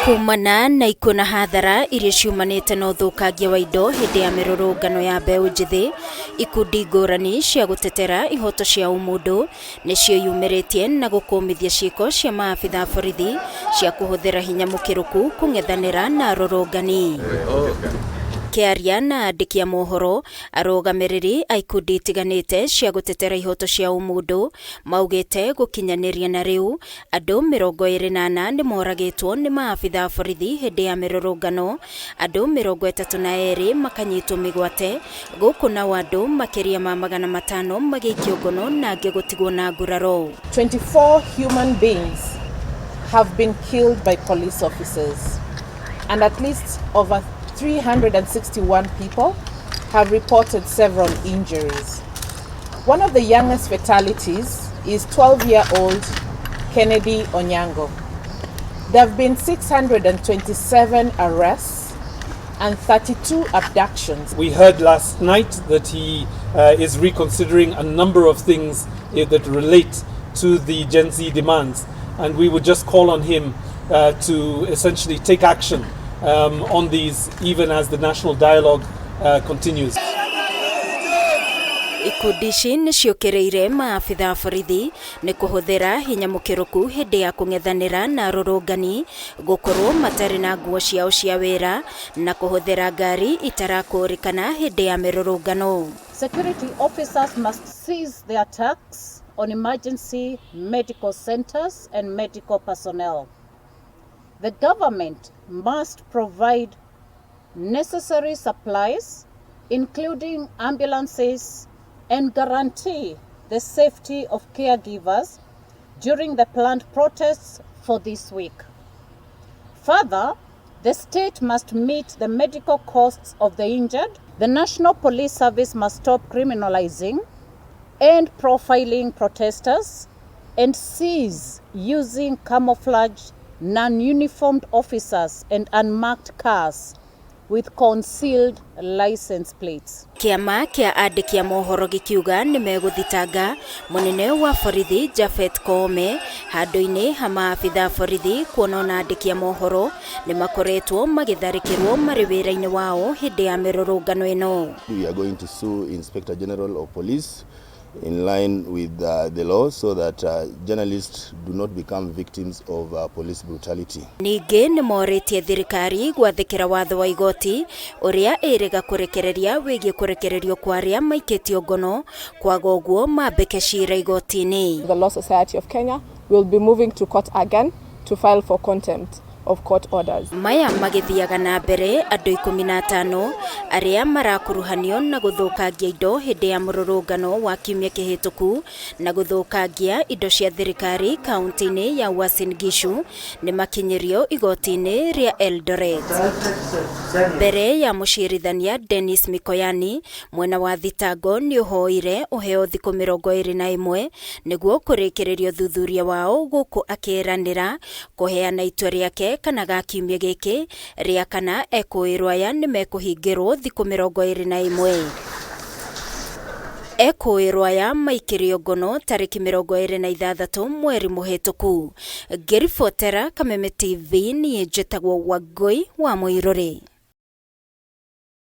Kuumana na ikuna hathara iria ciumanite na uthukangia wa indo hindi ya mirurungano ya mbeu njithi, ikundi ngurani cia gutetera ihoto cia umundu nicio yumiritie na gukumithia ciiko cia maabithaa borithi cia kuhuthira hinya mukiruku kung'ethanira na arurungani. ARIA na andiki a mohoro arugamiriri a ikundi itiganite cia gutetera ihoto cia umundu maugite gukinyaniria na riu andu 24 ni moragitwo ni maabithaa borithi hindi ya mirurungano, andu 32 makanyitwo migwate, guku na andu makiria ma 500 magiikio ngono na angi gutigwo na nguraro. 24 human beings have been killed by police officers and at least over 361 people have reported several injuries. One of the youngest fatalities is 12-year-old Kennedy Onyango. There have been 627 arrests and 32 abductions. We heard last night that he is reconsidering a number of things that relate to the Gen Z demands, and we would just call on him to essentially take action on these, even as the national dialogue continues. Ikundi ici niciokireire maabithaa borithi ni kuhuthira hinya mukiruku hindi ya kung'ethanira na arurungani, gukorwo matari na nguo ciao cia wira na kuhuthira ngari itarakurikana hindi ya mirurungano. Security officers must cease the attacks on emergency medical centers and medical personnel. The government must provide necessary supplies, including ambulances, and guarantee the safety of caregivers during the planned protests for this week. Further, the state must meet the medical costs of the injured. The National Police Service must stop criminalizing and profiling protesters and cease using camouflage non-uniformed officers and unmarked cars with concealed license plates. Kiama kia andiki a mohoro gikiuga ni meguthitanga munene wa borithi JAPHETH KOOME handu-ini ha maabithaa borithi kuonona andiki a mohoro ni makoretwo magitharikirwo mari wira-ini wao hindi ya mirurungano ino. We are going to sue Inspector General of Police in line with the law so that journalists do not become victims of police brutality. Ningi ni moritie thirikari gwathikira watho wa igoti uria iriga kurekereria wigie kurekererio kwa aria maikitio ngono kwaga uguo mambike cira igoti-ini. The Law Society of Kenya will be moving to court again to file for contempt of court orders. Maya magithiaga na mbere andu 15 aria marakuruhanio na guthukangia indo hindi ya mururungano wa kiumia kihituku na guthukangia indo cia thirikari kaunti-ini ya Uasin Gishu ni makinyirio igoti-ini ria Eldoret. Mbere ya mucirithania Dennis Mikoyani mwena wa thitango ni uhoire uheo thiku 21 niguo kurikirerio thuthuria wao guku akiranira kuheana itua riake kana ga kiumia giki ria kana ekuirwo aya ni mekuhingirwo thiku 21. Ekuirwo aya maikirio ngono tariki 26 mweri muhituku. Ngiribotera Kameme TV ni njitagwo Wangui wa Muiruri.